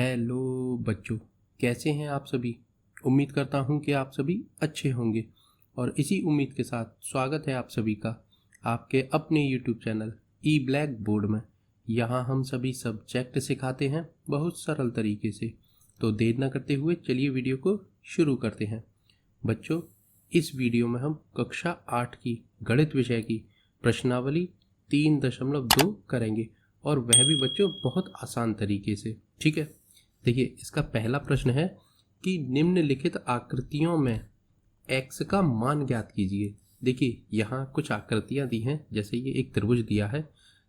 Hello बच्चों, कैसे हैं आप सभी। उम्मीद करता हूं कि आप सभी अच्छे होंगे और इसी उम्मीद के साथ स्वागत है आप सभी का आपके अपने यूट्यूब चैनल ई ब्लैक बोर्ड में। यहां हम सभी सब्जेक्ट सिखाते हैं बहुत सरल तरीके से। तो देर न करते हुए चलिए वीडियो को शुरू करते हैं। बच्चों, इस वीडियो में हम कक्षा 8 की गणित विषय की प्रश्नावली 3.2 करेंगे और वह भी बच्चों बहुत आसान तरीके से। ठीक है, देखिए इसका पहला प्रश्न है कि निम्नलिखित आकृतियों में x का मान ज्ञात कीजिए। देखिए यहाँ कुछ आकृतियाँ दी हैं, जैसे ये एक त्रिभुज दिया है।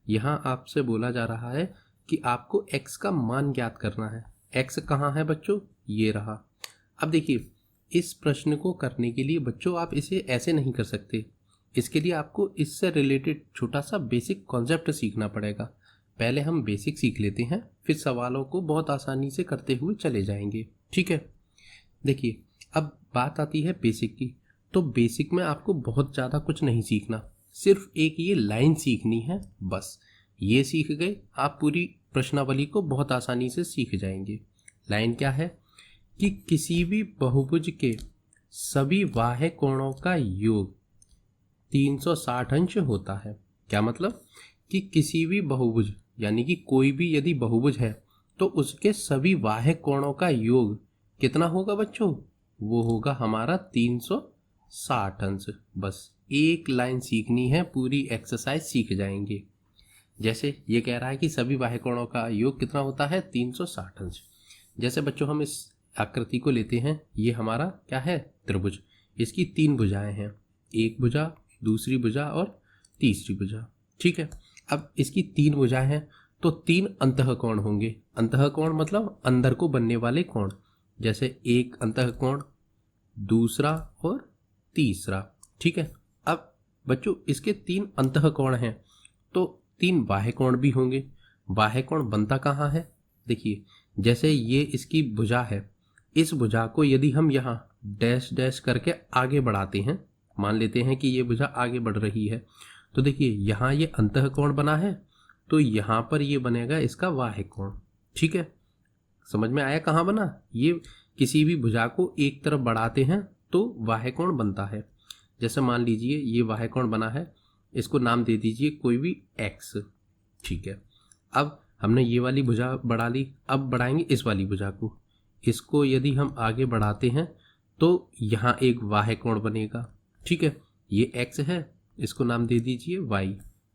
यहाँ आपसे बोला जा रहा है कि आपको x का मान ज्ञात करना है। x कहाँ है बच्चों? ये रहा। अब देखिए इस प्रश्न को करने के लिए बच्चों आप इसे ऐसे नहीं कर सकते। इसके लिए आपको इससे रिलेटेड छोटा सा बेसिक कॉन्सेप्ट सीखना पड़ेगा। पहले हम बेसिक सीख लेते हैं, फिर सवालों को बहुत आसानी से करते हुए चले जाएंगे। ठीक है, देखिए अब बात आती है बेसिक की। तो बेसिक में आपको बहुत ज़्यादा कुछ नहीं सीखना, सिर्फ एक ये लाइन सीखनी है बस। ये सीख गए आप पूरी प्रश्नावली को बहुत आसानी से सीख जाएंगे। लाइन क्या है कि किसी भी बहुभुज के सभी बाह्य कोणों का योग 360 अंश होता है। क्या मतलब कि किसी भी बहुभुज यानी कि कोई भी यदि बहुभुज है तो उसके सभी बाह्य कोणों का योग कितना होगा बच्चों? वो होगा हमारा 360 अंश। बस एक लाइन सीखनी है, पूरी एक्सरसाइज सीख जाएंगे। जैसे ये कह रहा है कि सभी बाह्य कोणों का योग कितना होता है? 360 अंश। जैसे बच्चों हम इस आकृति को लेते हैं, ये हमारा क्या है? त्रिभुज। इसकी 3 भुजाएं हैं, एक भुजा, दूसरी भुजा और तीसरी भुजा। ठीक है, अब इसकी 3 भुजाएं हैं तो 3 अंतःकोण होंगे। अंतःकोण मतलब अंदर को बनने वाले कोण, जैसे एक अंतःकोण, दूसरा और तीसरा। ठीक है, अब बच्चों इसके 3 अंतःकोण हैं तो 3 बाह्य कोण भी होंगे। बाह्य कोण बनता कहाँ है? देखिए जैसे ये इसकी भुजा है, इस भुजा को यदि हम यहाँ डैश डैश करके आगे बढ़ाते हैं, मान लेते हैं कि ये भुजा आगे बढ़ रही है, तो देखिए यहाँ ये अंतःकोण बना है तो यहाँ पर ये बनेगा इसका बाह्य कोण। ठीक है, समझ में आया कहाँ बना? ये किसी भी भुजा को एक तरफ बढ़ाते हैं तो बाह्य कोण बनता है। जैसे मान लीजिए ये बाह्य कोण बना है, इसको नाम दे दीजिए कोई भी x। ठीक है, अब हमने ये वाली भुजा बढ़ा ली, अब बढ़ाएंगे इस वाली भुजा को। इसको यदि हम आगे बढ़ाते हैं तो यहाँ एक बाह्य कोण बनेगा। ठीक है, ये x है, इसको नाम दे दीजिए y।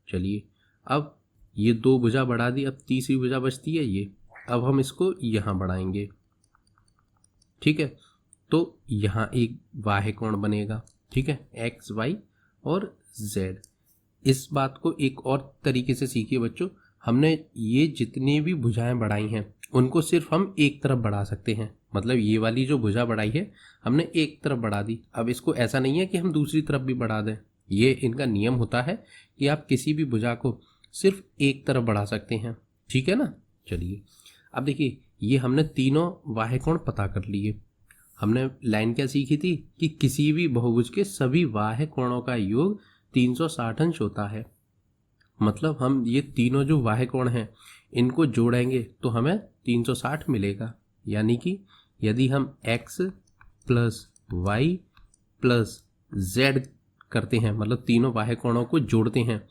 चलिए अब ये 2 भुजा बढ़ा दी, अब तीसरी भुजा बचती है ये। अब हम इसको यहाँ बढ़ाएंगे। ठीक है, तो यहाँ एक बाह्य कोण बनेगा। ठीक है, x y और z। इस बात को एक और तरीके से सीखिए बच्चों। हमने ये जितनी भी भुजाएं बढ़ाई हैं उनको सिर्फ हम एक तरफ बढ़ा सकते हैं। मतलब ये वाली जो भुजा बढ़ाई है हमने एक तरफ बढ़ा दी, अब इसको ऐसा नहीं है कि हम दूसरी तरफ भी बढ़ा दें। ये इनका नियम होता है कि आप किसी भी भुजा को सिर्फ एक तरफ बढ़ा सकते हैं। ठीक है ना। चलिए अब देखिए ये हमने तीनों बाह्य कोण पता कर लिए। हमने लाइन क्या सीखी थी कि किसी भी बहुभुज के सभी बाह्य कोणों का योग 360 अंश होता है। मतलब हम ये तीनों जो बाह्य कोण हैं इनको जोड़ेंगे तो हमें 360 मिलेगा। यानी कि यदि हम x plus y plus z करते हैं, मतलब तीनों बाह्य कोणों को जोड़ते हैं,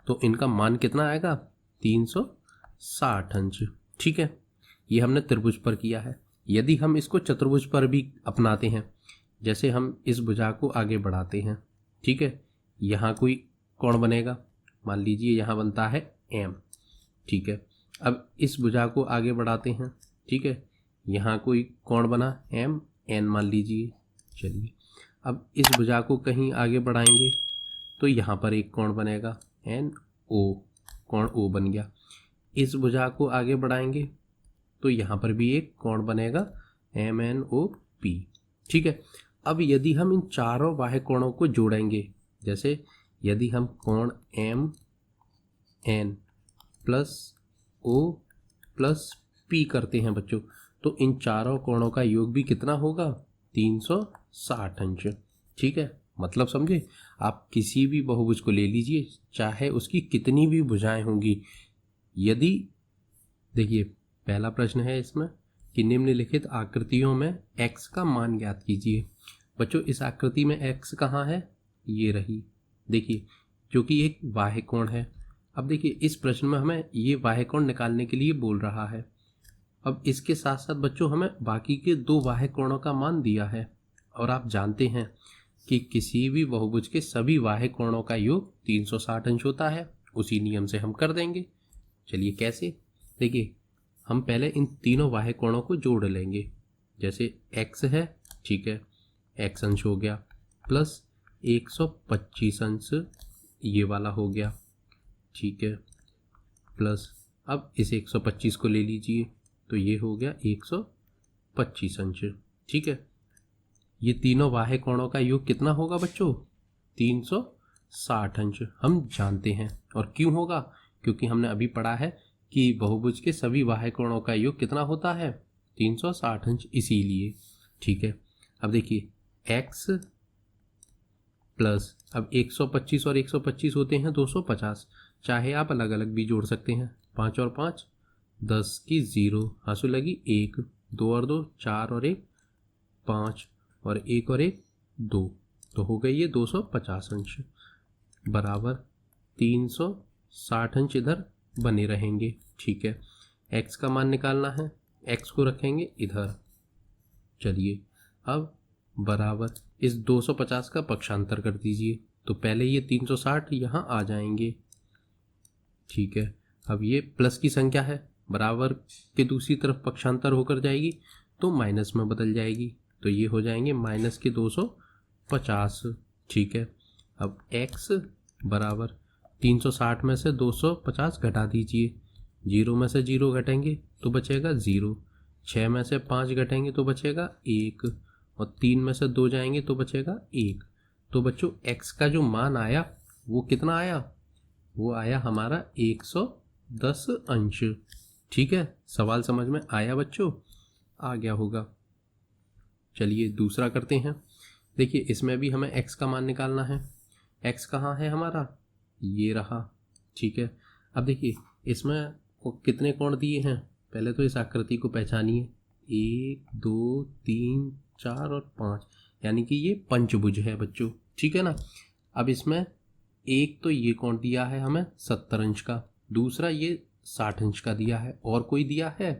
तो इनका मान कितना आएगा? 360 अंश। ठीक है, ये हमने त्रिभुज पर किया है। यदि हम इसको चतुर्भुज पर भी अपनाते हैं, जैसे हम इस भुजा को आगे बढ़ाते हैं, ठीक है, यहाँ कोई कोण बनेगा, मान लीजिए यहाँ बनता है m। ठीक है, अब इस भुजा को आगे बढ़ाते हैं, ठीक है, यहाँ कोई कोण बना m n मान लीजिए। चलिए अब इस भुजा को कहीं आगे बढ़ाएंगे तो यहाँ पर एक कोण बनेगा n o, कोण o बन गया। इस भुजा को आगे बढ़ाएंगे तो यहाँ पर भी एक कोण बनेगा m n o p। ठीक है, अब यदि हम इन चारों बाह्य कोणों को जोड़ेंगे, जैसे यदि हम कोण m n plus o plus p करते हैं बच्चों, तो इन चारों कोणों का योग भी कितना होगा? 360 अंश। ठीक है, मतलब समझे। आप किसी भी बहुभुज को ले लीजिए, चाहे उसकी कितनी भी भुजाएं होंगी। यदि देखिए पहला प्रश्न है इसमें कि निम्नलिखित आकृतियों में x का मान ज्ञात कीजिए। बच्चों इस आकृति में x कहाँ है, ये रही, देखिए, जो कि एक बाह्य कोण है। अब देखिए इस प्रश्न में हमें ये बाह्य कोण निकालने के लिए बोल रहा है। अब इसके साथ साथ बच्चों हमें बाकी के दो बाह्य कोणों का मान दिया है, और आप जानते हैं कि किसी भी बहुभुज के सभी बाह्य कोणों का योग 360 अंश होता है। उसी नियम से हम कर देंगे। चलिए कैसे, देखिए हम पहले इन तीनों बाह्य कोणों को जोड़ लेंगे। जैसे x है, ठीक है, x अंश हो गया, प्लस 125 अंश ये वाला हो गया, ठीक है, प्लस अब इस 125 को ले लीजिए तो ये हो गया 125 अंश, ठीक है। ये तीनों बाह्य कोणों का योग कितना होगा बच्चों, 360 अंश हम जानते हैं। और क्यों होगा, क्योंकि हमने अभी पढ़ा है कि बहुभुज के सभी बाह्य कोणों का योग कितना होता है, 360 अंश, इसीलिए, ठीक है। अब देखिए x प्लस, अब 125 और 125 होते हैं 250, चाहे आप अलग अलग भी जोड़ सकते हैं। 5 और 5 10 की 0, आंसू लगी 1, 2 और 2 4 और 1 5, और 1 और 1 2, तो हो गई ये 250 अंश बराबर 360 अंश इधर बने रहेंगे, ठीक है। x का मान निकालना है, x को रखेंगे इधर। चलिए अब बराबर इस 250 का पक्षांतर कर दीजिए, तो पहले ये 360 यहाँ आ जाएंगे, ठीक है। अब ये प्लस की संख्या है, बराबर के दूसरी तरफ पक्षांतर होकर जाएगी तो माइनस में बदल जाएगी, तो ये हो जाएंगे माइनस के 250, ठीक है। अब x बराबर 360 में से 250 घटा दीजिए, 0 में से 0 घटेंगे तो बचेगा 0, 6 में से 5 घटेंगे तो बचेगा 1, और 3 में से 2 जाएंगे तो बचेगा 1। तो बच्चों x का जो मान आया वो कितना आया, वो आया हमारा 110 अंश, ठीक है। सवाल समझ में आया बच्चों, आ गया होगा। चलिए दूसरा करते हैं। देखिए इसमें भी हमें x का मान निकालना है। x कहाँ है हमारा, ये रहा, ठीक है। अब देखिए इसमें कितने कोण दिए हैं, पहले तो इस आकृति को पहचानिए, 1 2 3 4 और 5, यानी कि ये पंचभुज है बच्चों, ठीक है ना। अब इसमें एक तो ये कोण दिया है हमें 70 अंश का, दूसरा ये 60 अंश का दिया है, और कोई दिया है।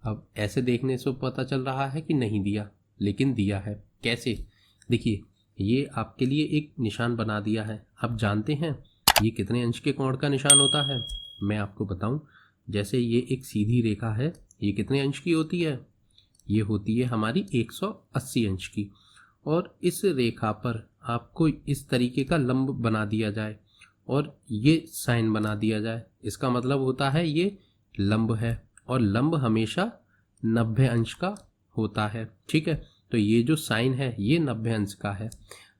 अब ऐसे देखने से पता चल रहा है कि नहीं दिया, लेकिन दिया है। कैसे, देखिए ये आपके लिए एक निशान बना दिया है। आप जानते हैं ये कितने अंश के कोण का निशान होता है, मैं आपको बताऊं। जैसे ये एक सीधी रेखा है, ये कितने अंश की होती है, ये होती है हमारी 180 अंश की। और इस रेखा पर आपको इस तरीके का लंब बना दिया जाए और ये साइन बना दिया जाए, इसका मतलब होता है ये लंब है, और लंब हमेशा 90 अंश का होता है, ठीक है। तो ये जो साइन है ये 90 अंश का है,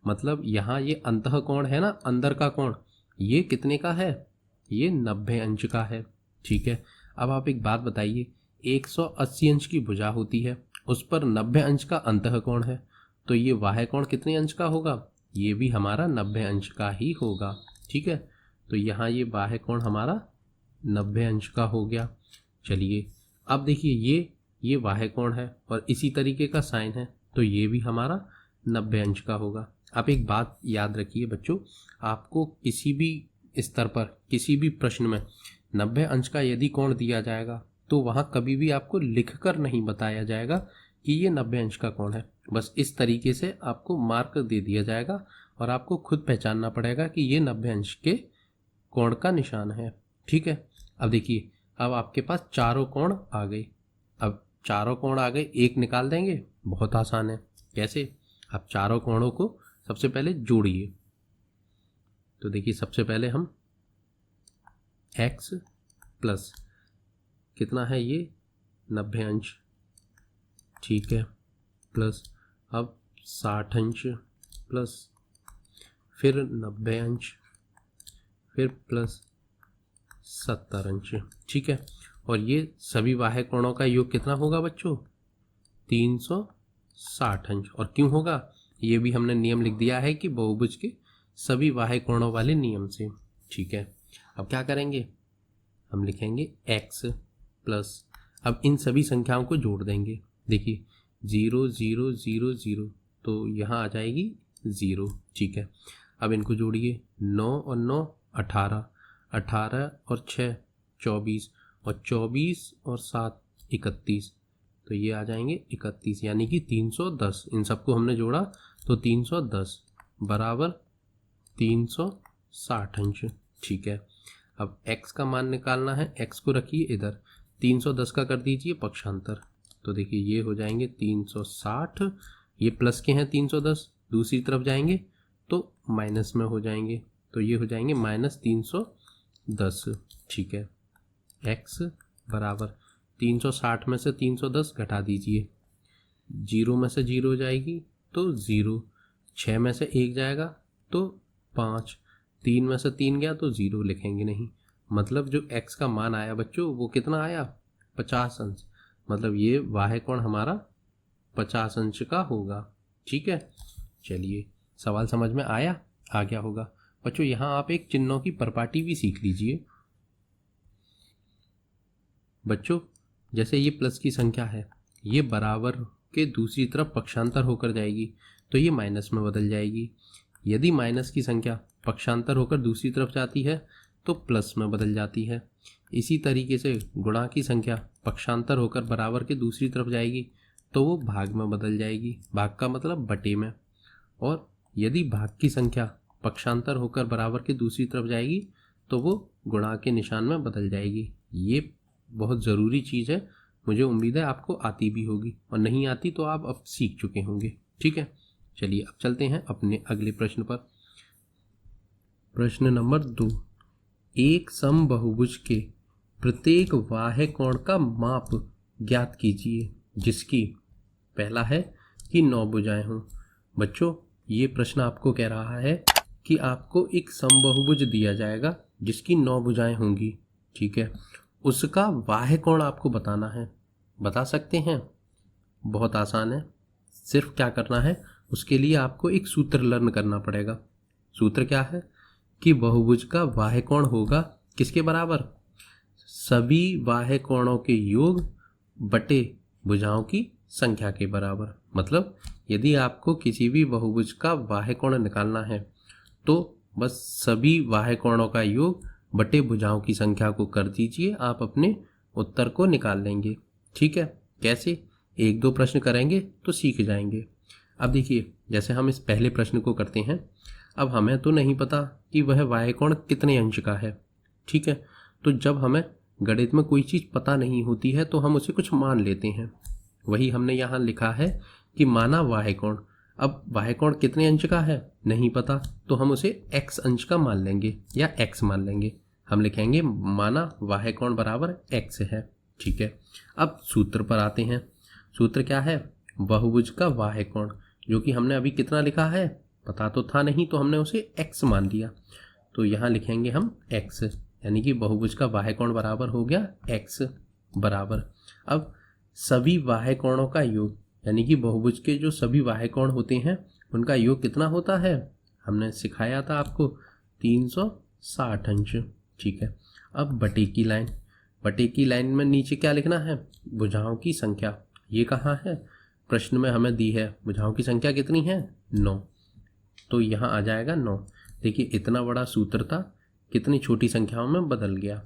मतलब यहाँ ये अंतः कोण है ना, अंदर का कोण, ये कितने का है, ये 90 अंश का है, ठीक है। अब आप एक बात बताइए, 180 अंश की भुजा होती है, उस पर 90 अंश का अंतः कोण है, तो ये बाह्य कोण कितने अंश का होगा, ये भी हमारा 90 अंश का ही होगा, ठीक है। तो यहाँ ये बाह्य कोण हमारा 90 अंश का हो गया। चलिए अब देखिए ये बाह्य कोण है और इसी तरीके का साइन है, तो ये भी हमारा 90 अंश का होगा। आप एक बात याद रखिए बच्चों, आपको किसी भी स्तर पर किसी भी प्रश्न में 90 अंश का यदि कोण दिया जाएगा तो वहाँ कभी भी आपको लिखकर नहीं बताया जाएगा कि ये 90 अंश का कोण है, बस इस तरीके से आपको मार्क दे दिया जाएगा और आपको खुद पहचानना पड़ेगा कि ये 90 अंश के कोण का निशान है, ठीक है। अब देखिए अब आपके पास चारों कोण आ गए, अब चारों कोण आ गए, एक निकाल देंगे, बहुत आसान है। कैसे, आप चारों कोणों को सबसे पहले जोड़िए। तो देखिए सबसे पहले हम x प्लस कितना है ये 90 अंश, ठीक है, प्लस अब 60 अंश, प्लस फिर 90 अंश, फिर प्लस 70 अंश, ठीक है। और ये सभी बाह्य कोणों का योग कितना होगा बच्चों, 360 अंश। और क्यों होगा, ये भी हमने नियम लिख दिया है कि बहुभुज के सभी बाह्य कोणों वाले नियम से, ठीक है। अब क्या करेंगे, हम लिखेंगे x प्लस, अब इन सभी संख्याओं को जोड़ देंगे। देखिए 0 0 0 0, तो यहाँ आ जाएगी 0। ठीक है, अब इनको जोड़िए। 9 और 9 18, 18 और 6 24, और 24 और 7 31, तो ये आ जाएंगे 31, यानी कि 310। इन सबको हमने जोड़ा तो 310 बराबर 360 अंश। ठीक है, अब x का मान निकालना है। x को रखिए इधर, 310 का कर दीजिए पक्षांतर, तो देखिए ये हो जाएंगे 360, ये प्लस के हैं 310, दूसरी तरफ जाएंगे तो माइनस में हो जाएंगे, तो ये हो जाएंगे -310। ठीक है, x बराबर 360 में से 310 घटा दीजिए, 0 में से 0 जाएगी तो 0, 6 में से 1 जाएगा तो 5, 3 में से 3 गया तो 0 लिखेंगे नहीं। मतलब जो x का मान आया बच्चों वो कितना आया, 50 अंश। मतलब ये वाह्य कोण हमारा 50 अंश का होगा। ठीक है, चलिए सवाल समझ में आया, आ गया होगा बच्चों। यहाँ आप एक चिन्हों की परपाटी भी सीख लीजिए बच्चों। जैसे ये प्लस की संख्या है, ये बराबर के दूसरी तरफ पक्षांतर होकर जाएगी तो ये माइनस में बदल जाएगी। यदि माइनस की संख्या पक्षांतर होकर दूसरी तरफ जाती है तो प्लस में बदल जाती है। इसी तरीके से गुणा की संख्या पक्षांतर होकर बराबर के दूसरी तरफ जाएगी तो वो भाग में बदल जाएगी, भाग का मतलब बटे में। और यदि भाग की संख्या पक्षांतर होकर बराबर के दूसरी तरफ जाएगी तो वो गुणा के निशान में बदल जाएगी। ये बहुत ज़रूरी चीज़ है, मुझे उम्मीद है आपको आती भी होगी, और नहीं आती तो आप अब सीख चुके होंगे। ठीक है, चलिए अब चलते हैं अपने अगले प्रश्न पर। प्रश्न नंबर 2, एक समबाहुभुज के प्रत्येक बाह्य कोण का माप ज्ञात कीजिए जिसकी, पहला है कि 9 भुजाएं हों। बच्चों ये प्रश्न आपको कह रहा है कि आपको एक समबाहुभुज दिया जाएगा जिसकी 9 भुजाएं होंगी। ठीक है, उसका बाह्य कोण आपको बताना है। बता सकते हैं, बहुत आसान है। सिर्फ क्या करना है, उसके लिए आपको एक सूत्र लर्न करना पड़ेगा। सूत्र क्या है कि बहुभुज का बाह्य कोण होगा किसके बराबर, सभी बाह्य कोणों के योग बटे भुजाओं की संख्या के बराबर। मतलब यदि आपको किसी भी बहुभुज का बाह्य कोण निकालना है तो बस सभी बाह्य कोणों का योग बटे भुजाओं की संख्या को कर दीजिए, आप अपने उत्तर को निकाल लेंगे। ठीक है, कैसे, 1-2 प्रश्न करेंगे तो सीख जाएंगे। अब देखिए जैसे हम इस पहले प्रश्न को करते हैं, अब हमें तो नहीं पता कि वह बाह्य कोण कितने अंश का है। ठीक है, तो जब हमें गणित में कोई चीज़ पता नहीं होती है तो हम उसे कुछ मान लेते हैं। वही हमने यहाँ लिखा है कि माना बाह्य कोण। अब बाह्य कोण कितने अंश का है नहीं पता, तो हम उसे x अंश का मान लेंगे या x मान लेंगे। हम लिखेंगे माना बाह्य कोण बराबर x है। ठीक है, अब सूत्र पर आते हैं। सूत्र क्या है, बहुभुज का बाह्य कोण, जो कि हमने अभी कितना लिखा है पता तो था नहीं, तो हमने उसे x मान दिया। तो यहाँ लिखेंगे हम x, यानी कि बहुभुज का बाह्य कोण बराबर हो गया x बराबर। अब सभी बाह्य कोणों का योग, यानी कि बहुभुज के जो सभी बाह्य कोण होते हैं उनका योग कितना होता है, हमने सिखाया था आपको 360 अंश। ठीक है, अब बटे की लाइन, बटे की लाइन में नीचे क्या लिखना है, भुजाओं की संख्या। ये कहाँ है, प्रश्न में हमें दी है भुजाओं की संख्या कितनी है, 9, तो यहाँ आ जाएगा 9। देखिए इतना बड़ा सूत्र था, कितनी छोटी संख्याओं में बदल गया।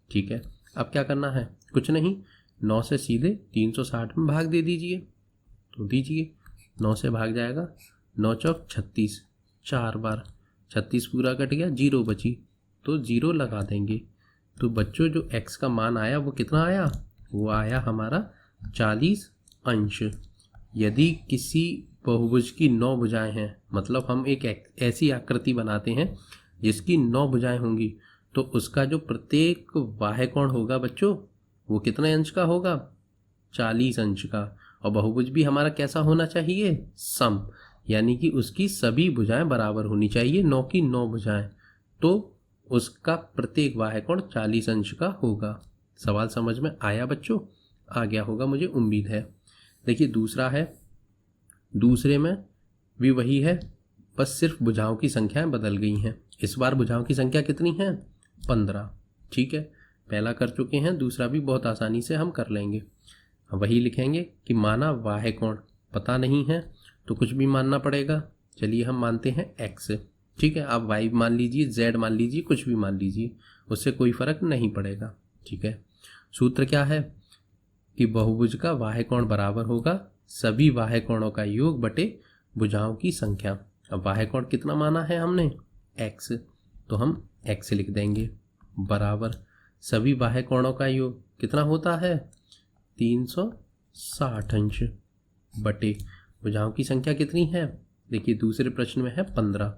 ठीक है, अब क्या करना है, कुछ नहीं, 9 से सीधे 360 में भाग दे दीजिए। तो दीजिए, 9 से भाग जाएगा, 9 चौक 36, 4 बार 36 पूरा कट गया, 0 बची, तो 0 लगा देंगे। तो बच्चों जो x का मान आया वो कितना आया, वो आया हमारा 40 अंश। यदि किसी बहुभुज की 9 भुजाएं हैं, मतलब हम एक ऐसी आकृति बनाते हैं जिसकी 9 भुजाएं होंगी, तो उसका जो प्रत्येक बाह्य कोण होगा बच्चों वो कितने अंश का होगा, 40 अंश का। और बहुभुज भी हमारा कैसा होना चाहिए, सम, यानी कि उसकी सभी भुजाएं बराबर होनी चाहिए, 9 की 9 भुजाएं, तो उसका प्रत्येक बाह्य कोण 40 अंश का होगा। सवाल समझ में आया बच्चों, आ गया होगा मुझे उम्मीद है। देखिए दूसरा है, दूसरे में भी वही है, बस सिर्फ भुजाओं की संख्याएं बदल गई हैं। इस बार भुजाओं की संख्या कितनी है, 15। ठीक है, पहला कर चुके हैं, दूसरा भी बहुत आसानी से हम कर लेंगे। वही लिखेंगे कि माना बाह्य कोण पता नहीं है तो कुछ भी मानना पड़ेगा। चलिए हम मानते हैं x, ठीक है। आप y मान लीजिए, z मान लीजिए, कुछ भी मान लीजिए, उससे कोई फर्क नहीं पड़ेगा, ठीक है। सूत्र क्या है कि बहुभुज का बाह्य कोण बराबर होगा सभी बाह्य कोणों का योग बटे भुजाओं की संख्या। अब बाह्य कोण कितना माना है हमने, x, तो हम x लिख देंगे बराबर सभी बाह्य कोणों का योग कितना होता है 360 अंश बटे भुजाओं की संख्या कितनी है, देखिए दूसरे प्रश्न में है 15,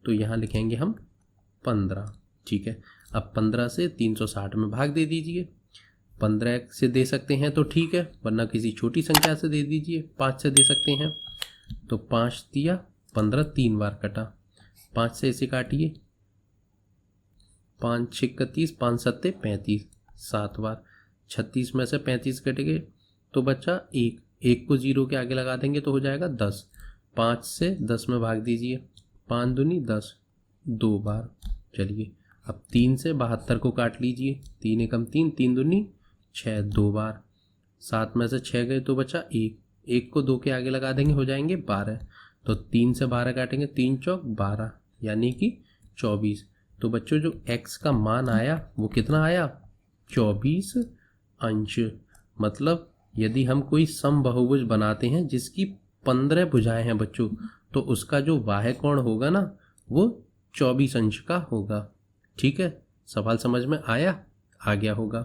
तो यहाँ लिखेंगे हम 15, ठीक है। अब 15 से 360 में भाग दे दीजिए। 15 से दे सकते हैं तो ठीक है, वरना किसी छोटी संख्या से दे दीजिए। 5 से दे सकते हैं तो 5 दिया 15, 3 बार कटा, 5 से इसे काटिए, 5 6 31, 5 7 35, 7 बार, 36 में से 35 कट गए तो बचा 1, 1 को 0 के आगे लगा देंगे तो हो जाएगा 10। 5 से 10 में भाग दीजिए, 5 दूनी 10, 2 बार। चलिए अब 3 से 72 को काट लीजिए, 3 एकम 3, 3 दूनी 6, 2 बार। 7 में से 6 गए तो बचा 1, 1 को 2 के आगे लगा देंगे हो जाएंगे 12, तो 3 से 12 काटेंगे, 3 चौक 12 यानी कि 24। तो बच्चों जो x का मान आया वो कितना आया 24 अंश। मतलब यदि हम कोई समबाहुभुज बनाते हैं जिसकी 15 भुजाएं हैं बच्चों, तो उसका जो बाह्य कोण होगा ना वो 24 अंश का होगा, ठीक है। सवाल समझ में आया, आ गया होगा।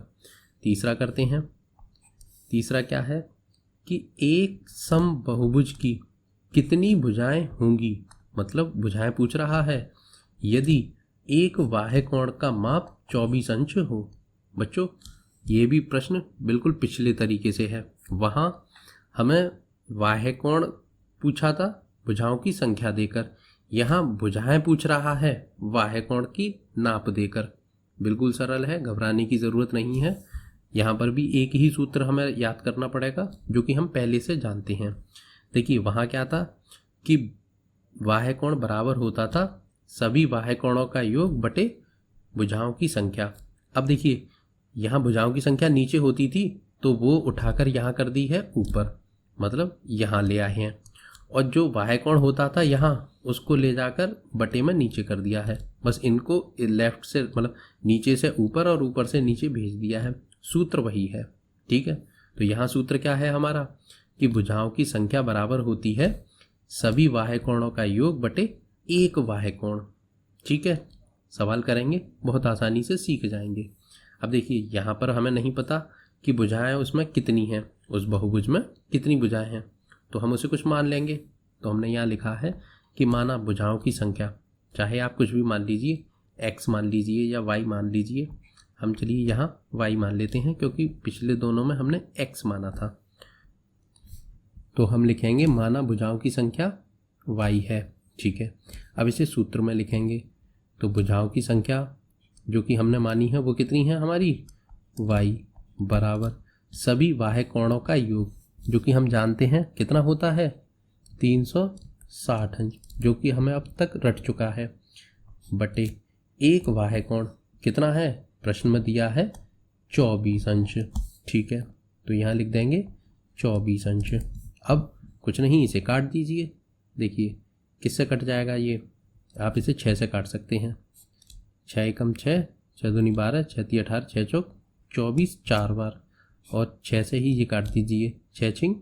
तीसरा करते हैं। तीसरा क्या है कि एक समबाहुभुज की कितनी भुजाएं होंगी, मतलब भुजाएं पूछ रहा है यदि एक बाह्य कोण का माप 24 अंश हो। बच्चों ये भी प्रश्न बिल्कुल पिछले तरीके से है, वहाँ हमें बाह्य कोण पूछा था भुजाओं की संख्या देकर, यहाँ भुजाएं पूछ रहा है बाह्य कोण की नाप देकर। बिल्कुल सरल है, घबराने की ज़रूरत नहीं है। यहाँ पर भी एक ही सूत्र हमें याद करना पड़ेगा जो कि हम पहले से जानते हैं। देखिए वहाँ क्या था कि बाह्य कोण बराबर होता था सभी बाह्य कोणों का योग बटे भुजाओं की संख्या। अब देखिए यहाँ भुजाओं की संख्या नीचे होती थी तो वो उठाकर यहाँ कर दी है ऊपर, मतलब यहाँ ले आए हैं, और जो बाह्य कोण होता था यहाँ उसको ले जाकर बटे में नीचे कर दिया है। बस इनको लेफ्ट से मतलब नीचे से ऊपर और ऊपर से नीचे भेज दिया है। सूत्र वही है, ठीक है। तो यहाँ सूत्र क्या है हमारा कि भुजाओं की संख्या बराबर होती है सभी बाह्य कोणों का योग बटे एक बाह्य कोण, ठीक है। सवाल करेंगे बहुत आसानी से सीख जाएंगे। अब देखिए यहाँ पर हमें नहीं पता कि भुजाएं उसमें कितनी हैं, उस बहुभुज में कितनी भुजाएं हैं, तो हम उसे कुछ मान लेंगे। तो हमने यहाँ लिखा है कि माना भुजाओं की संख्या, चाहे आप कुछ भी मान लीजिए, x मान लीजिए या y मान लीजिए। हम चलिए यहाँ y मान लेते हैं क्योंकि पिछले दोनों में हमने x माना था। तो हम लिखेंगे माना भुजाओं की संख्या y है, ठीक है। अब इसे सूत्र में लिखेंगे। तो भुजाओं की संख्या जो कि हमने मानी है वो कितनी है हमारी y बराबर सभी बाह्य कोणों का योग, जो कि हम जानते हैं कितना होता है 360 अंश, जो कि हमें अब तक रट चुका है, बटे एक बाह्य कोण कितना है प्रश्न में दिया है 24 अंश, ठीक है। तो यहाँ लिख देंगे 24 अंश। अब कुछ नहीं, इसे काट दीजिए। देखिए किससे कट जाएगा ये, आप इसे 6 से काट सकते हैं। 6 एकम 6, 6 दूनी 12, 6 ती 18, 6 चौक 24, 4 बार, और 6 से ही ये काट दीजिए, 6 छिंग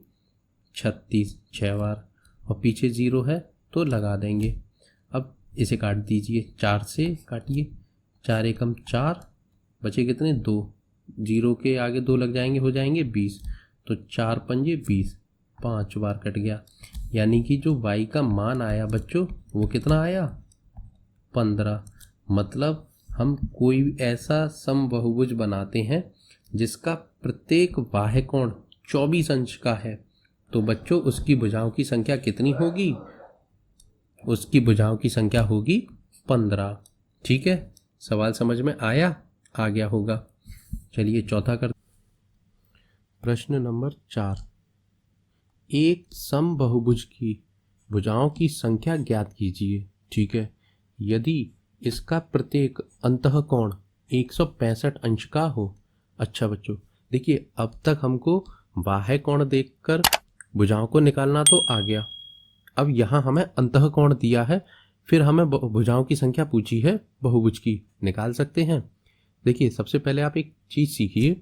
36, 6 बार, और पीछे 0 है तो लगा देंगे। अब इसे काट दीजिए, 4 से काटिए, 4 एकम 4, बचे कितने 2, 0 के आगे 2 लग जाएंगे हो जाएंगे 20, तो 4 पंजे 20, 5 बार कट गया। यानी कि जो y का मान आया बच्चों वो कितना आया 15। मतलब हम कोई ऐसा समबाहुभुज बनाते हैं जिसका प्रत्येक बाह्य कोण 24 अंश का है, तो बच्चों उसकी भुजाओं की संख्या कितनी होगी, उसकी भुजाओं की संख्या होगी 15, ठीक है। सवाल समझ में आया, आ गया होगा। चलिए चौथा कर प्रश्न नंबर 4। एक समबाहुभुज की भुजाओं की संख्या ज्ञात कीजिए, ठीक है। यदि इसका प्रत्येक अंतःकोण 165 अंश का हो। अच्छा बच्चों, देखिए अब तक हमको बाह्य कोण देखकर भुजाओं को निकालना तो आ गया। अब यहाँ हमें अंतःकोण दिया है, फिर हमें भुजाओं की संख्या पूछी है बहुभुज की, निकाल सकते हैं। देखिए सबसे पहले आप एक चीज़ सीखिए।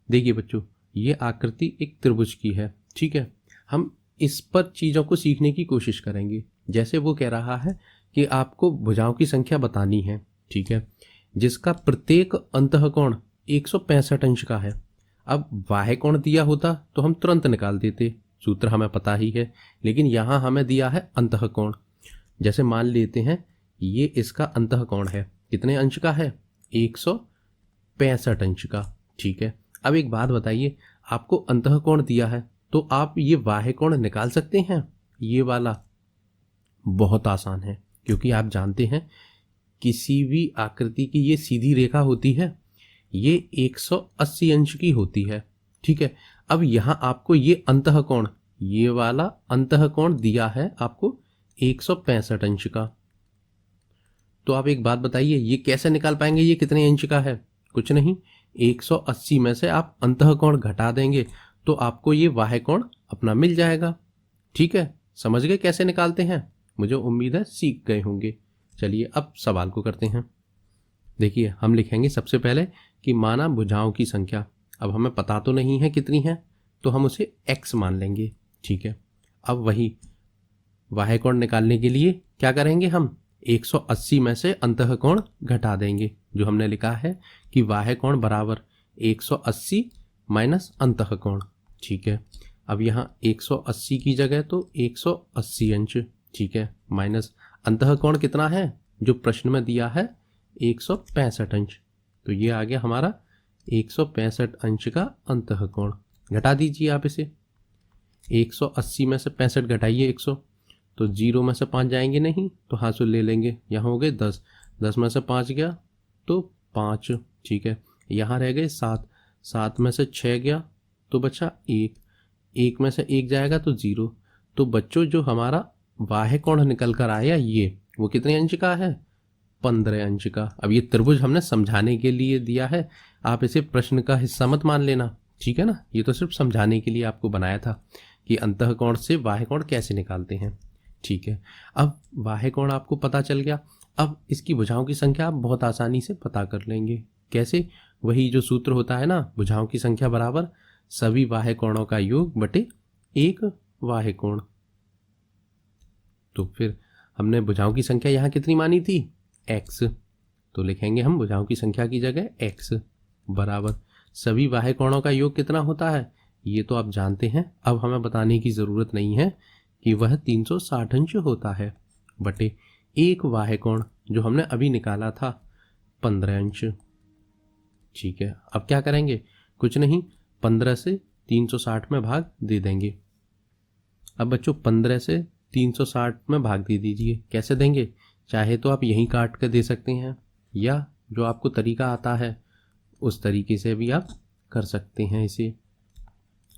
देखिए बच्चों, ये आकृति एक त्रिभुज की है, ठीक है। हम इस पर चीज़ों को सीखने की कोशिश करेंगे। जैसे वो कह रहा है कि आपको भुजाओं की संख्या बतानी है, ठीक है, जिसका प्रत्येक अंतःकोण 165 अंश का है। अब बाह्य कोण दिया होता तो हम तुरंत निकाल देते, सूत्र हमें पता ही है। लेकिन यहाँ हमें दिया है अंतःकोण। जैसे मान लेते हैं ये इसका अंतःकोण है, कितने अंश का है? 165 अंश का, ठीक है। अब एक बात बताइए, आपको अंतःकोण दिया है तो आप ये बाह्य कोण निकाल सकते हैं? ये वाला बहुत आसान है, क्योंकि आप जानते हैं किसी भी आकृति की ये सीधी रेखा होती है, ये 180 अंश की होती है, ठीक है। अब यहाँ आपको ये अंतःकोण, ये वाला अंतःकोण दिया है आपको 165 अंश का। तो आप एक बात बताइए, ये कैसे निकाल पाएंगे ये कितने अंश का है? कुछ नहीं, 180 में से आप अंतःकोण घटा देंगे तो आपको ये बाह्य कोण अपना मिल जाएगा, ठीक है। समझ गए कैसे निकालते हैं? मुझे उम्मीद है सीख गए होंगे। चलिए अब सवाल को करते हैं। देखिए हम लिखेंगे सबसे पहले कि माना भुजाओं की संख्या, अब हमें पता तो नहीं है कितनी है, तो हम उसे x मान लेंगे, ठीक है। अब वही बाह्य कोण निकालने के लिए क्या करेंगे, हम 180 में से अंतःकोण घटा देंगे। जो हमने लिखा है कि बाह्य कोण बराबर 180 माइनस अंतःकोण, ठीक है। अब यहाँ 180 की जगह तो 180 अंश, ठीक है, माइनस अंतःकोण कितना है जो प्रश्न में दिया है 165 अंश। तो ये आ गया हमारा 165 अंश का अंतःकोण। घटा दीजिए आप इसे, 180 में से 65 घटाइए 100, तो 0 में से 5 जाएंगे नहीं तो हासिल ले लेंगे। यहाँ हो गए 10, 10 में से 5 गया तो 5, ठीक है। यहाँ रह गए 7, 7 में से 6 गया तो बचा 1, 1 में से 1 जाएगा तो 0। तो बच्चों जो हमारा बाह्य कोण निकल कर आया ये, वो कितने अंश का है? 15 अंश का। अब ये त्रिभुज हमने समझाने के लिए दिया है, आप इसे प्रश्न का हिस्सा मत मान लेना, ठीक है ना। ये तो सिर्फ समझाने के लिए आपको बनाया था कि अंतःकोण से बाह्य कोण कैसे निकालते हैं, ठीक है। अब बाह्य कोण आपको पता चल गया, अब इसकी भुजाओं की संख्या आप बहुत आसानी से पता कर लेंगे। कैसे? वही जो सूत्र होता है ना, भुजाओं की संख्या बराबर सभी बाह्य कोणों का योग बटे एक बाह्य कोण। तो फिर हमने भुजाओं की संख्या यहाँ कितनी मानी थी? x। तो लिखेंगे हम भुजाओं की संख्या की जगह x बराबर सभी बाह्य कोणों का योग कितना होता है, ये तो आप जानते हैं। अब हमें बताने की ज़रूरत नहीं है कि वह 360 अंश होता है, बटे एक बाह्य कोण जो हमने अभी निकाला था 15 अंश, ठीक है। अब क्या करेंगे? कुछ नहीं, 15 से 360 में भाग दे देंगे। अब बच्चों 15 से 360 में भाग दे दीजिए। कैसे देंगे? चाहे तो आप यहीं काट कर दे सकते हैं, या जो आपको तरीका आता है उस तरीके से भी आप कर सकते हैं इसे,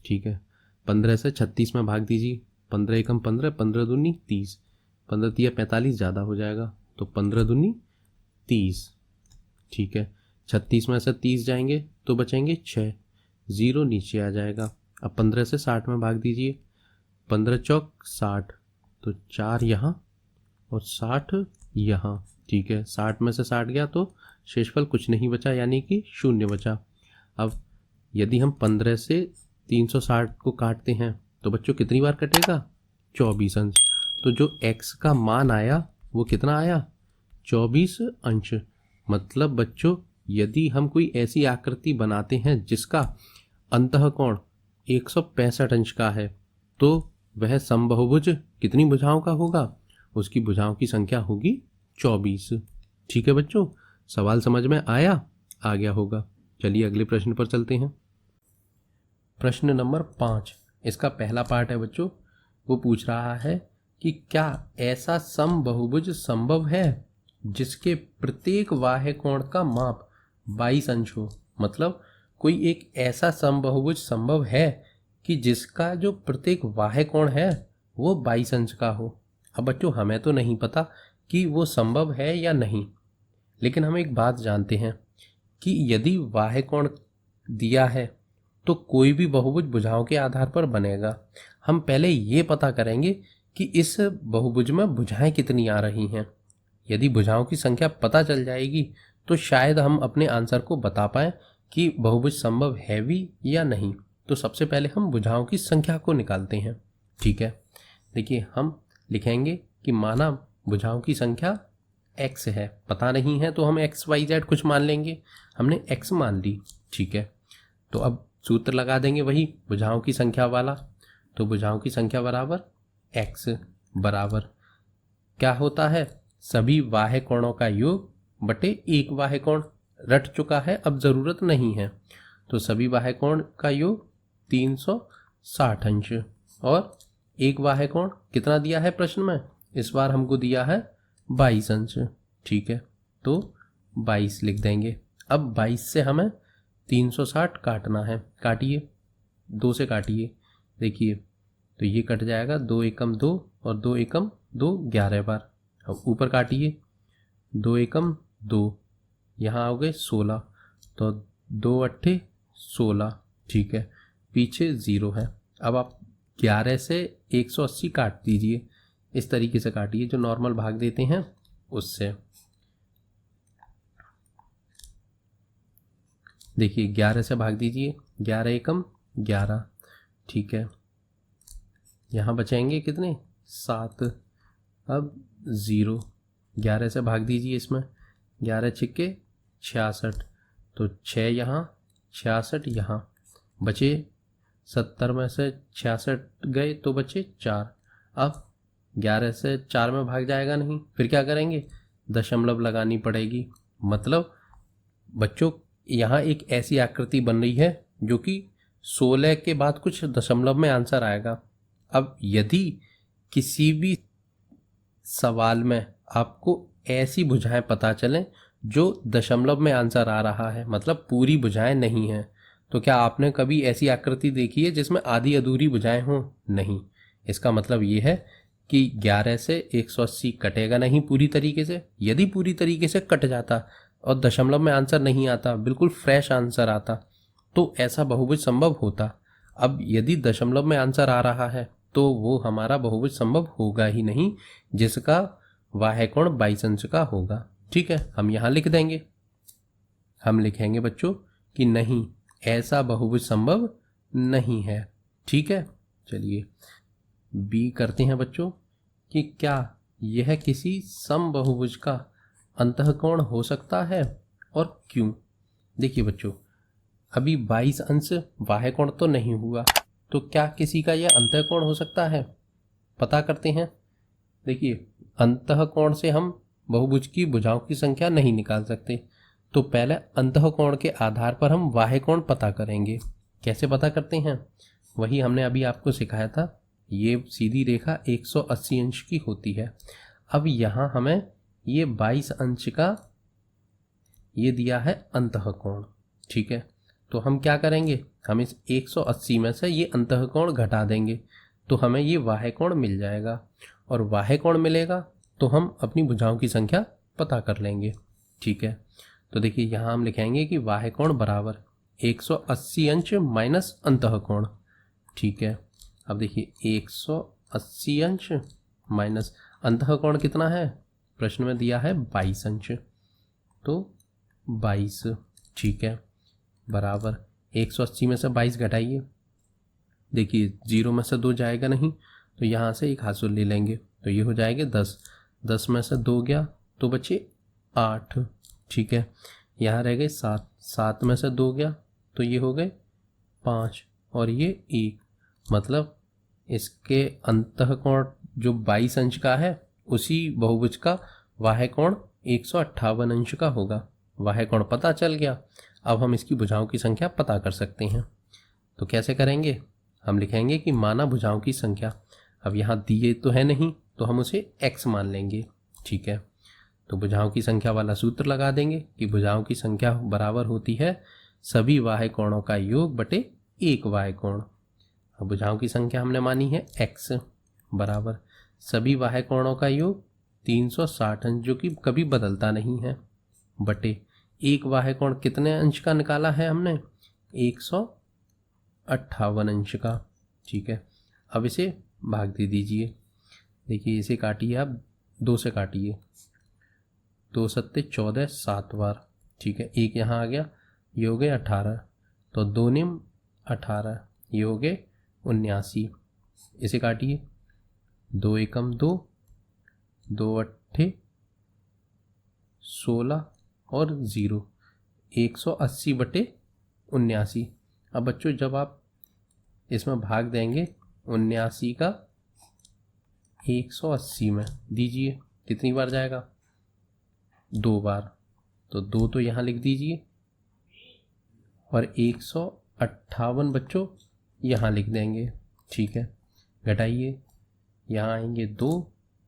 ठीक है। 15 से 36 में भाग दीजिए। 15 एकम 15, 15 दूनी 30, 15 तिया 45 ज़्यादा हो जाएगा, तो 15 दूनी 30, ठीक है। 36 में से 30 जाएंगे तो बचेंगे 6, 0 नीचे आ जाएगा। अब 15 से 60 में भाग दीजिए। 15 चौक 60, तो 4 यहाँ और 60 यहाँ, ठीक है। 60 में से 60 गया तो शेषफल कुछ नहीं बचा, यानी कि 0 बचा। अब यदि हम 15 से 360 को काटते हैं तो बच्चों कितनी बार कटेगा? 24 अंश। तो जो x का मान आया वो कितना आया? 24 अंश। मतलब बच्चों यदि हम कोई ऐसी आकृति बनाते हैं जिसका अंतःकोण 165 अंश का है, तो वह समबाहुभुज कितनी भुजाओं का होगा? उसकी भुजाओं की संख्या होगी 24, ठीक है बच्चों। सवाल समझ में आया? आ गया होगा। चलिए अगले प्रश्न पर चलते हैं। प्रश्न नंबर 5, इसका पहला पार्ट है बच्चों। वो पूछ रहा है कि क्या ऐसा समबाहुभुज संभव है जिसके प्रत्येक बाह्य कोण का माप 22 अंश हो। मतलब कोई एक ऐसा समबाहुभुज संभव है कि जिसका जो प्रत्येक बाह्य कोण है वो 22 अंश का हो। अब बच्चों हमें तो नहीं पता कि वो संभव है या नहीं, लेकिन हम एक बात जानते हैं कि यदि बाह्य कोण दिया है तो कोई भी बहुभुज भुजाओं के आधार पर बनेगा। हम पहले ये पता करेंगे कि इस बहुभुज में भुजाएं कितनी आ रही हैं। यदि भुजाओं की संख्या पता चल जाएगी तो शायद हम अपने आंसर को बता पाएं कि बहुभुज संभव है भी या नहीं। तो सबसे पहले हम भुजाओं की संख्या को निकालते हैं। ठीक है, देखिए हम लिखेंगे कि माना भुजाओं की संख्या x है, पता नहीं है तो हम x y z कुछ मान लेंगे, हमने x मान ली। ठीक है, तो अब सूत्र लगा देंगे वही भुजाओं की संख्या वाला। तो भुजाओं की संख्या बराबर x बराबर क्या होता है, सभी बाह्य कोणों का योग बटे एक बाह्य कोण। रट चुका है, अब ज़रूरत नहीं है। तो सभी बाह्य कोण का योग 360 अंश और एक बाह्य कोण कितना दिया है प्रश्न में, इस बार हमको दिया है 22 अंश। ठीक है, तो 22 लिख देंगे। अब 22 से हमें 360 काटना है, काटिए, 2 से काटिए। देखिए तो ये कट जाएगा, 2 एकम 2 और 2 एकम 2 11 बार। अब ऊपर काटिए, 2 एकम 2, यहाँ हो गए 16, तो 2 अट्ठे 16। ठीक है, पीछे 0 है। अब आप 11 से 180 काट दीजिए, इस तरीके से काटिए जो नॉर्मल भाग देते हैं उससे। देखिए 11 से भाग दीजिए, 11 एकम 11। ठीक है, यहाँ बचेंगे कितने 7। अब 0, 11 से भाग दीजिए इसमें, 11 छिक्के 66, तो 6 यहाँ 66 यहाँ, बचे 70 में से 66 गए तो बचे 4। अब 11 से 4 में भाग जाएगा नहीं, फिर क्या करेंगे, दशमलव लगानी पड़ेगी। मतलब बच्चों यहाँ एक ऐसी आकृति बन रही है जो कि 16 के बाद कुछ दशमलव में आंसर आएगा। अब यदि किसी भी सवाल में आपको ऐसी भुजाएं पता चलें जो दशमलव में आंसर आ रहा है, मतलब पूरी भुजाएं नहीं हैं, तो क्या आपने कभी ऐसी आकृति देखी है जिसमें आधी अधूरी भुजाएं हों? नहीं। इसका मतलब ये है कि 11 से 180 कटेगा नहीं पूरी तरीके से। यदि पूरी तरीके से कट जाता और दशमलव में आंसर नहीं आता, बिल्कुल फ्रेश आंसर आता, तो ऐसा बहुभुज संभव होता। अब यदि दशमलव में आंसर आ रहा है तो वो हमारा बहुभुज संभव होगा ही नहीं, जिसका बाह्य कोण 22 अंश का होगा। ठीक है, हम यहाँ लिख देंगे, हम लिखेंगे बच्चों कि नहीं, ऐसा बहुभुज संभव नहीं है। ठीक है, चलिए बी करते हैं बच्चों कि क्या यह किसी समबहुभुज का अंतःकोण हो सकता है और क्यों। देखिए बच्चों, अभी 22 अंश बाह्य कोण तो नहीं हुआ, तो क्या किसी का यह अंतःकोण हो सकता है, पता करते हैं। देखिए अंतःकोण से हम बहुभुज की भुजाओं की संख्या नहीं निकाल सकते, तो पहले अंतःकोण के आधार पर हम बाह्य कोण पता करेंगे। कैसे पता करते हैं, वही हमने अभी आपको सिखाया था। ये सीधी रेखा 180 अंश की होती है। अब यहाँ हमें ये 22 अंश का ये दिया है अंतःकोण। ठीक है, तो हम क्या करेंगे, हम इस 180 में से ये अंतःकोण घटा देंगे तो हमें ये बाह्य कोण मिल जाएगा, और बाह्य कोण मिलेगा तो हम अपनी भुजाओं की संख्या पता कर लेंगे। ठीक है, तो देखिए यहाँ हम लिखेंगे कि बाह्य कोण बराबर 180 अंश माइनस अंतःकोण। ठीक है, अब देखिए 180 अंश माइनस अंतःकोण कितना है, प्रश्न में दिया है 22 अंश, तो 22। ठीक है, बराबर 180 में से 22 घटाइए। देखिए 0 में से 2 जाएगा नहीं, तो यहाँ से एक हासिल ले लेंगे, तो ये हो जाएगा 10। 10 में से 2 गया तो बचे 8। ठीक है, यहाँ रह गए 7। 7 में से 2 गया तो ये हो गए 5 और ये 1। मतलब इसके अंतःकोण जो 22 अंश का है उसी बहुभुज का बाह्य कोण 158 अंश का होगा। बाह्य कोण पता चल गया, अब हम इसकी भुजाओं की संख्या पता कर सकते हैं। तो कैसे करेंगे, हम लिखेंगे कि माना भुजाओं की संख्या, अब यहाँ दिए तो है नहीं तो हम उसे x मान लेंगे। ठीक है, तो भुजाओं की संख्या वाला सूत्र लगा देंगे कि भुजाओं की संख्या बराबर होती है सभी बाह्य कोणों का योग बटे एक बाह्य कोण। अब भुजाओं की संख्या हमने मानी है x बराबर सभी बाह्य कोणों का योग 360 अंश, जो कि कभी बदलता नहीं है। बटे एक बाह्य कोण कितने अंश का निकाला है हमने? 158 अंश का। ठीक है, अब इसे भाग दे दीजिए। देखिए इसे काटिए आप, 2 से काटिए, 2 सत्ते 14, 7 बार। ठीक है, एक यहाँ आ गया, ये हो गए 18, तो 2 निम 18, ये हो गए 79। इसे काटिए, 2 एकम 2, 2 अट्ठे 16 और 0, 180 बटे 79। अब बच्चों जब आप इसमें भाग देंगे 79 का 180 में, दीजिए कितनी बार जाएगा? 2 बार, तो 2 तो यहाँ लिख दीजिए और 158 बच्चों यहाँ लिख देंगे। ठीक है, घटाइए, यहाँ आएंगे 2,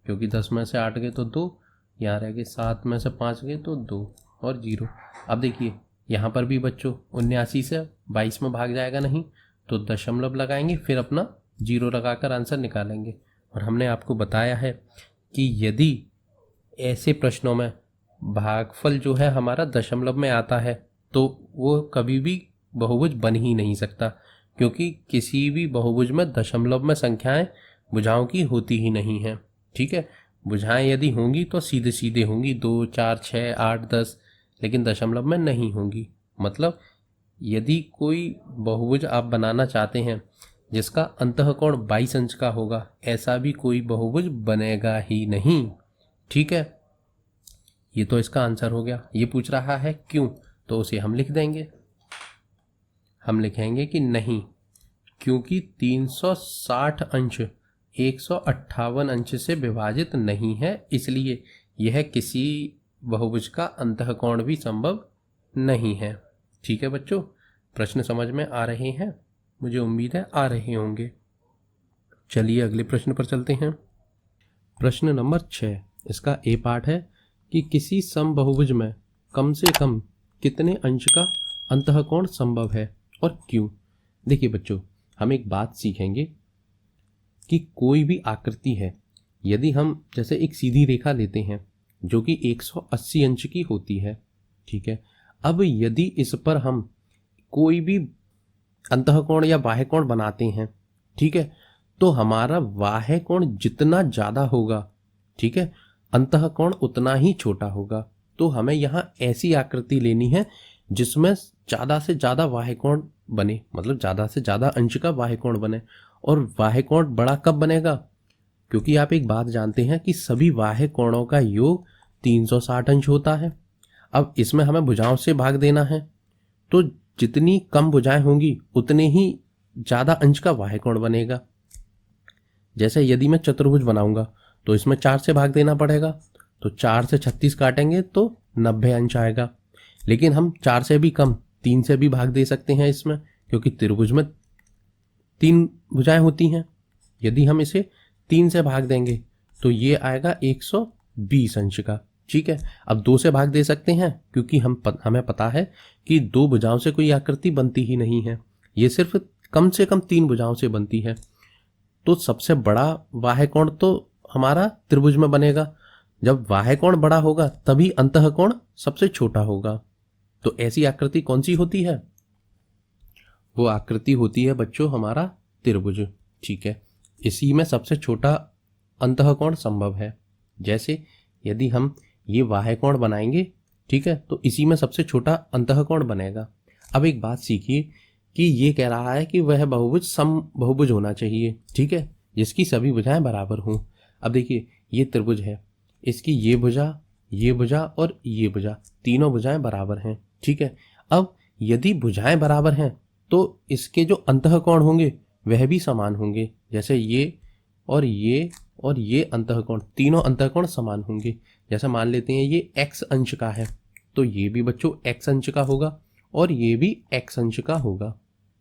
क्योंकि 10 में से 8 गए तो 2, यहाँ रह गए 7 में से 5 गए तो 2 और 0। अब देखिए यहाँ पर भी बच्चों 79 से 22 में भाग जाएगा नहीं, तो दशमलव लगाएंगे, फिर अपना 0 लगाकर आंसर निकालेंगे। और हमने आपको बताया है कि यदि ऐसे प्रश्नों में भागफल जो है हमारा दशमलव में आता है तो वो कभी भी बहुभुज बन ही नहीं सकता, क्योंकि किसी भी बहुभुज में दशमलव में संख्याएं भुजाओं की होती ही नहीं हैं। ठीक है, भुजाएं यदि होंगी तो सीधे सीधे होंगी, 2, 4, 6, 8, 10, लेकिन दशमलव में नहीं होंगी। मतलब यदि कोई बहुभुज आप बनाना चाहते हैं जिसका अंतःकोण 22 अंश का होगा, ऐसा भी कोई बहुभुज बनेगा ही नहीं। ठीक है, ये तो इसका आंसर हो गया। ये पूछ रहा है क्यों, तो उसे हम लिख देंगे। हम लिखेंगे कि नहीं, क्योंकि 360 अंश 158 अंश से विभाजित नहीं है, इसलिए यह किसी बहुभुज का अंतःकोण भी संभव नहीं है। ठीक है बच्चों, प्रश्न समझ में आ रहे हैं? मुझे उम्मीद है आ रहे होंगे। चलिए अगले प्रश्न पर चलते हैं। प्रश्न नंबर 6, इसका ए पार्ट है कि किसी समबहुभुज में कम से कम कितने अंश का अंतःकोण संभव है और क्यों। देखिए बच्चों, हम एक बात सीखेंगे कि कोई भी आकृति है, यदि हम जैसे एक सीधी रेखा लेते हैं जो कि 180 अंश की होती है। ठीक है, अब यदि इस पर हम कोई भी अंतःकोण या बाह्य कोण बनाते हैं, ठीक है, तो हमारा बाह्य कोण जितना ज़्यादा होगा, ठीक है, अंतःकोण उतना ही छोटा होगा। तो हमें यहाँ ऐसी आकृति लेनी है जिसमें ज़्यादा से ज़्यादा बाह्य कोण बने, मतलब ज़्यादा से ज़्यादा अंश का बाह्य कोण बने। और बाह्य कोण बड़ा कब बनेगा? क्योंकि आप एक बात जानते हैं कि सभी बाह्य कोणों का योग 360 अंश होता है। अब इसमें हमें भुजाओं से भाग देना है, तो जितनी कम भुजाएं होंगी उतने ही ज़्यादा अंश का बाह्य कोण बनेगा। जैसे यदि मैं चतुर्भुज बनाऊंगा तो इसमें 4 से भाग देना पड़ेगा, तो 4 से 36 काटेंगे तो 90 अंश आएगा। लेकिन हम 4 से भी कम 3 से भी भाग दे सकते हैं इसमें, क्योंकि त्रिभुज में 3 भुजाएं होती हैं। यदि हम इसे 3 से भाग देंगे तो ये आएगा 120 अंश का। ठीक है, अब 2 से भाग दे सकते हैं क्योंकि हमें पता है कि 2 भुजाओं से कोई आकृति बनती ही नहीं है, ये सिर्फ कम से कम 3 भुजाओं से बनती है। तो सबसे बड़ा बाह्य कोण तो हमारा त्रिभुज में बनेगा। जब बाह्य कोण बड़ा होगा तभी अंतःकोण सबसे छोटा होगा। तो ऐसी आकृति कौन सी होती है? वो आकृति होती है बच्चों हमारा त्रिभुज। ठीक है, इसी में सबसे छोटा अंतःकोण संभव है। जैसे यदि हम ये बाह्य कोण बनाएंगे, ठीक है, तो इसी में सबसे छोटा अंतःकोण बनेगा। अब एक बात सीखिए कि ये कह रहा है कि वह बहुभुज समबहुभुज होना चाहिए, ठीक है, जिसकी सभी भुजाएं बराबर हों। अब देखिए ये त्रिभुज है, इसकी ये भुजा और ये भुजा, तीनों भुजाएं बराबर हैं। ठीक है, अब यदि भुजाएं बराबर हैं तो इसके जो अंतःकोण होंगे वह भी समान होंगे। जैसे ये और ये अंतःकोण, तीनों अंतःकोण समान होंगे। जैसे मान लेते हैं ये x अंश का है तो ये भी बच्चों x अंश का होगा और ये भी x अंश का होगा।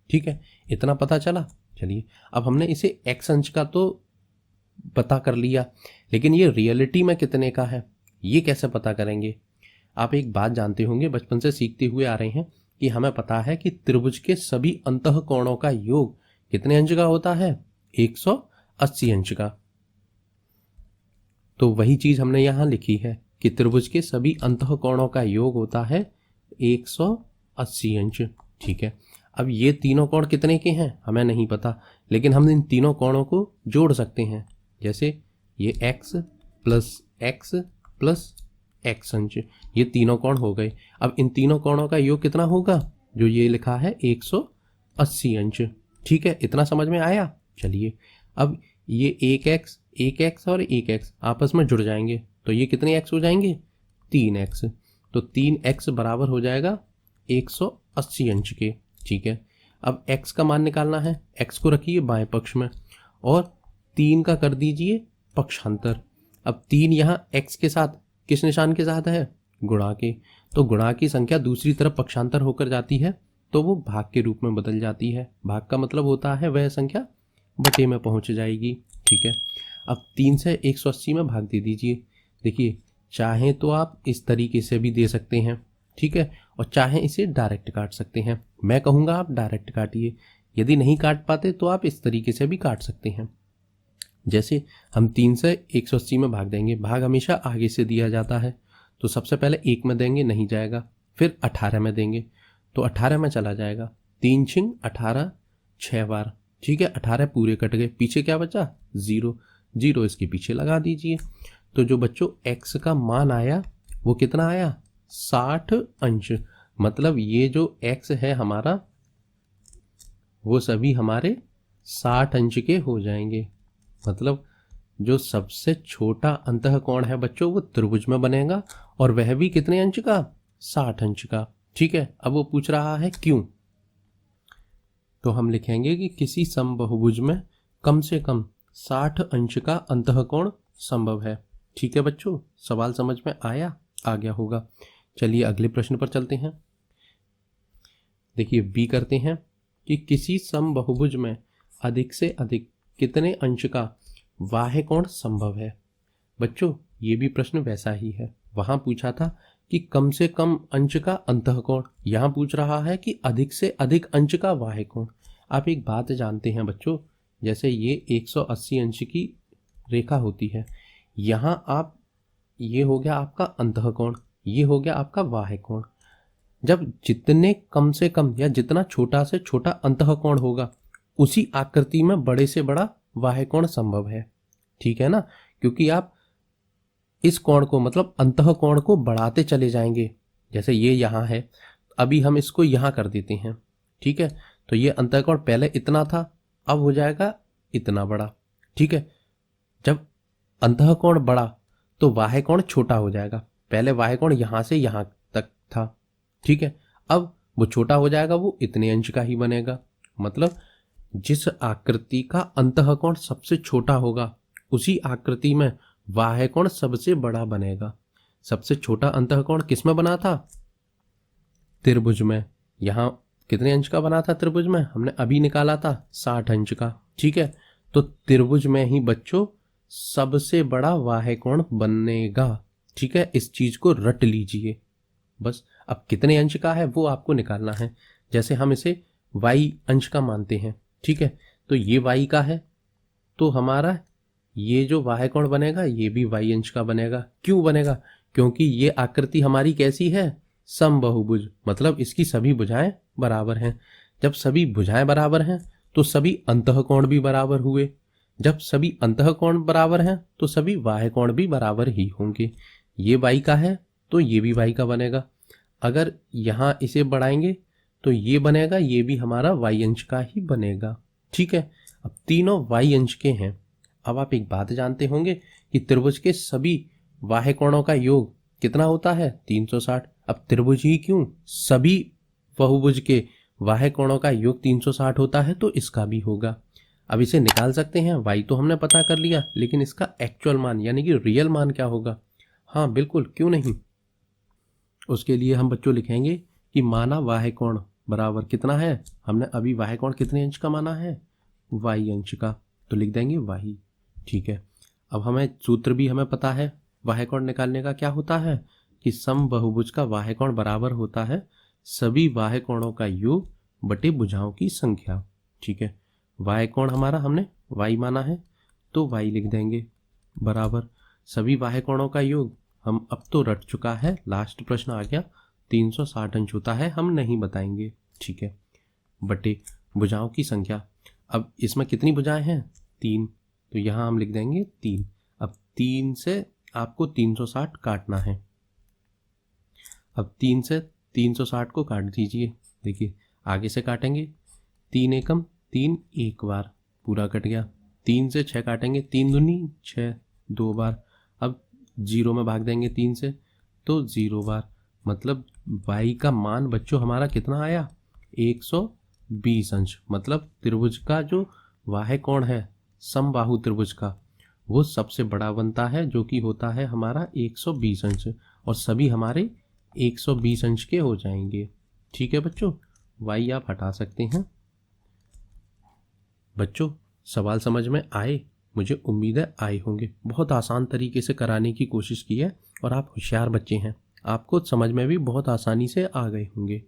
ठीक है, इतना पता चला। चलिए अब हमने इसे x अंश का तो पता कर लिया, लेकिन ये रियलिटी में कितने का है ये कैसे पता करेंगे? आप एक बात जानते होंगे, बचपन से सीखते हुए आ रहे हैं कि हमें पता है कि त्रिभुज के सभी अंतःकोणों का योग कितने अंश का होता है? 180 अंश का। तो वही चीज हमने यहां लिखी है कि त्रिभुज के सभी अंतःकोणों का योग होता है 180 अंश। ठीक है, अब ये तीनों कोण कितने के हैं हमें नहीं पता, लेकिन हम इन तीनों कोणों को जोड़ सकते हैं। जैसे ये x plus x plus x अंश, ये तीनों कोण हो गए। अब इन तीनों कोणों का योग कितना होगा, जो ये लिखा है 180 अंश। ठीक है, इतना समझ में आया। चलिए, अब ये एक x और एक x आपस में जुड़ जाएंगे तो ये कितने x हो जाएंगे, 3x। तो 3x बराबर हो जाएगा 180 अंश के। ठीक है, अब x का मान निकालना है, x को रखिए बाएं पक्ष में और 3 का कर दीजिए पक्षांतर। अब 3 यहाँ x के साथ किस निशान के साथ है, गुणा के, तो गुणा की संख्या दूसरी तरफ पक्षांतर होकर जाती है तो वो भाग के रूप में बदल जाती है। भाग का मतलब होता है वह संख्या बटे में पहुंच जाएगी। ठीक है, अब 3 से 180 में भाग दे दीजिए। देखिए, चाहें तो आप इस तरीके से भी दे सकते हैं, ठीक है, और चाहें इसे डायरेक्ट काट सकते हैं। मैं कहूँगा आप डायरेक्ट काटिए, यदि नहीं काट पाते तो आप इस तरीके से भी काट सकते हैं। जैसे हम 3 से 180 में भाग देंगे, भाग हमेशा आगे से दिया जाता है, तो सबसे पहले 1 में देंगे, नहीं जाएगा, फिर 18 में देंगे तो 18 में चला जाएगा, 3 छिंग 18 6 बार। ठीक है, 18 पूरे कट गए, पीछे क्या बचा, 0 इसके पीछे लगा दीजिए। तो जो बच्चों x का मान आया वो कितना आया, 60 अंश। मतलब ये जो x है हमारा वो सभी हमारे 60 अंश के हो जाएंगे। मतलब जो सबसे छोटा अंतःकोण है बच्चों वो त्रिभुज में बनेगा और वह भी कितने अंश का, 60 अंश का। ठीक है, अब वो पूछ रहा है क्यों, तो हम लिखेंगे कि किसी समबाहुभुज में कम से कम 60 अंश का अंतःकोण संभव है। ठीक है बच्चों, सवाल समझ में आया, आ गया होगा। चलिए अगले प्रश्न पर चलते हैं। देखिए बी करते हैं कि किसी समबाहुभुज में अधिक से अधिक कितने अंश का बाह्य कोण संभव है। बच्चों ये भी प्रश्न वैसा ही है, वहां पूछा था कि कम से कम अंश का अंतःकोण, यहां पूछ रहा है कि अधिक से अधिक अंश का बाह्य कोण। आप एक बात जानते हैं बच्चों, जैसे ये 180 अंश की रेखा होती है, यहाँ आप, ये हो गया आपका अंतःकोण, ये हो गया आपका बाह्य कोण। जब जितने कम से कम या जितना छोटा से छोटा अंतःकोण होगा उसी आकृति में बड़े से बड़ा बाह्य कोण संभव है। ठीक है ना, क्योंकि आप इस कोण को मतलब अंतःकोण को बढ़ाते चले जाएंगे। जैसे ये यहाँ है, अभी हम इसको यहाँ कर देते हैं। ठीक है, तो ये अंतःकोण पहले इतना था, अब हो जाएगा इतना बड़ा। ठीक है, जब अंतःकोण बढ़ा तो बाह्य कोण छोटा हो जाएगा। पहले बाह्य कोण यहाँ से यहाँ तक था, ठीक है, अब वो छोटा हो जाएगा, वो इतने अंश का ही बनेगा। मतलब जिस आकृति का अंतःकोण सबसे छोटा होगा उसी आकृति में बाह्य कोण सबसे बड़ा बनेगा। सबसे छोटा अंतःकोण किस में बना था, त्रिभुज में। यहाँ कितने अंश का बना था त्रिभुज में, हमने अभी निकाला था 60 अंश का। ठीक है, तो त्रिभुज में ही बच्चों सबसे बड़ा बाह्य कोण बनेगा। ठीक है, इस चीज को रट लीजिए बस। अब कितने अंश का है वो आपको निकालना है। जैसे हम इसे y अंश का मानते हैं, ठीक है, तो ये y का है, तो हमारा ये जो बाह्य कोण बनेगा ये भी y अंश का बनेगा। क्यों बनेगा, क्योंकि ये आकृति हमारी कैसी है, समबाहुभुज, मतलब इसकी सभी भुजाएं बराबर हैं। जब सभी भुजाएं बराबर हैं तो सभी अंतःकोण भी बराबर हुए। जब सभी अंतःकोण बराबर हैं तो सभी बाह्य कोण भी बराबर ही होंगे। ये y का है तो ये भी y का बनेगा। अगर यहाँ इसे बढ़ाएंगे तो ये बनेगा, ये भी हमारा y अंश का ही बनेगा। ठीक है, अब तीनों y अंश के हैं। अब आप एक बात जानते होंगे कि त्रिभुज के सभी बाह्य कोणों का योग कितना होता है, 360। अब त्रिभुज ही क्यों, सभी बहुभुज के बाह्य कोणों का योग 360 होता है तो इसका भी होगा। अब इसे निकाल सकते हैं, y तो हमने पता कर लिया, लेकिन इसका एक्चुअल मान यानी कि रियल मान क्या होगा। हाँ बिल्कुल, क्यों नहीं। उसके लिए हम बच्चों लिखेंगे कि माना बाह्य कोण बराबर कितना है, हमने अभी बाह्य कोण कितने अंश का माना है, y अंश का, तो लिख देंगे y। ठीक है, अब हमें सूत्र भी हमें पता है बाह्य कोण निकालने का, क्या होता है कि समबाहुभुज का बाह्य कोण बराबर होता है सभी बाह्य कोणों का योग बटे भुजाओं की संख्या। ठीक है, बाह्य कोण हमारा हमने y माना है तो y लिख देंगे बराबर सभी बाह्य कोणों का योग हम अब तो रट चुका है, लास्ट प्रश्न आ गया। 360 अंश होता है, हम नहीं बताएंगे, ठीक है। बटे भुजाओं की संख्या, अब इसमें कितनी भुजाएं हैं? 3, तो यहाँ हम लिख देंगे 3। अब 3 से आपको 360 काटना है। अब 3 से 360 को काट दीजिए। देखिए आगे से काटेंगे, 3 एकम 3 एक बार पूरा कट गया। 3 से 6 काटेंगे, 3 दूनी 6 2 बार। अब 0 में भाग देंगे 3 से तो 0 बार। मतलब y का मान बच्चों हमारा कितना आया? 120 अंश। मतलब त्रिभुज का जो वाह्य कोण है समबाहु त्रिभुज का, वो सबसे बड़ा बनता है, जो कि होता है हमारा 120 अंश। और सभी हमारे 120 अंश के हो जाएंगे। ठीक है बच्चों, y आप हटा सकते हैं। बच्चों सवाल समझ में आए? मुझे उम्मीद है आए होंगे। बहुत आसान तरीके से कराने की कोशिश की है और आप होशियार बच्चे हैं, आपको समझ में भी बहुत आसानी से आ गए होंगे।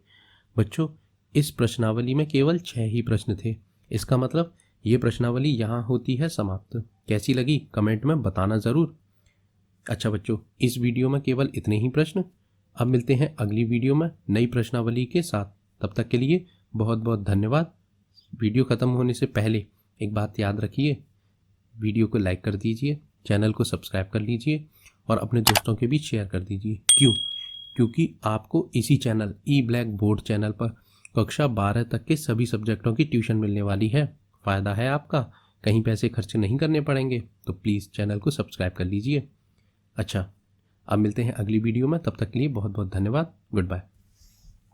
बच्चों इस प्रश्नावली में केवल 6 ही प्रश्न थे। इसका मतलब ये प्रश्नावली यहाँ होती है समाप्त। कैसी लगी कमेंट में बताना ज़रूर। अच्छा बच्चों, इस वीडियो में केवल इतने ही प्रश्न। अब मिलते हैं अगली वीडियो में नई प्रश्नावली के साथ। तब तक के लिए बहुत बहुत धन्यवाद। वीडियो ख़त्म होने से पहले एक बात याद रखिए, वीडियो को लाइक कर दीजिए, चैनल को सब्सक्राइब कर लीजिए और अपने दोस्तों के बीच शेयर कर दीजिए। क्यों? क्योंकि आपको इसी चैनल ई ब्लैक बोर्ड चैनल पर कक्षा 12 तक के सभी सब्जेक्टों की ट्यूशन मिलने वाली है। फ़ायदा है आपका, कहीं पैसे खर्च नहीं करने पड़ेंगे, तो प्लीज़ चैनल को सब्सक्राइब कर लीजिए। अच्छा, अब मिलते हैं अगली वीडियो में, तब तक के लिए बहुत बहुत धन्यवाद। Good bye.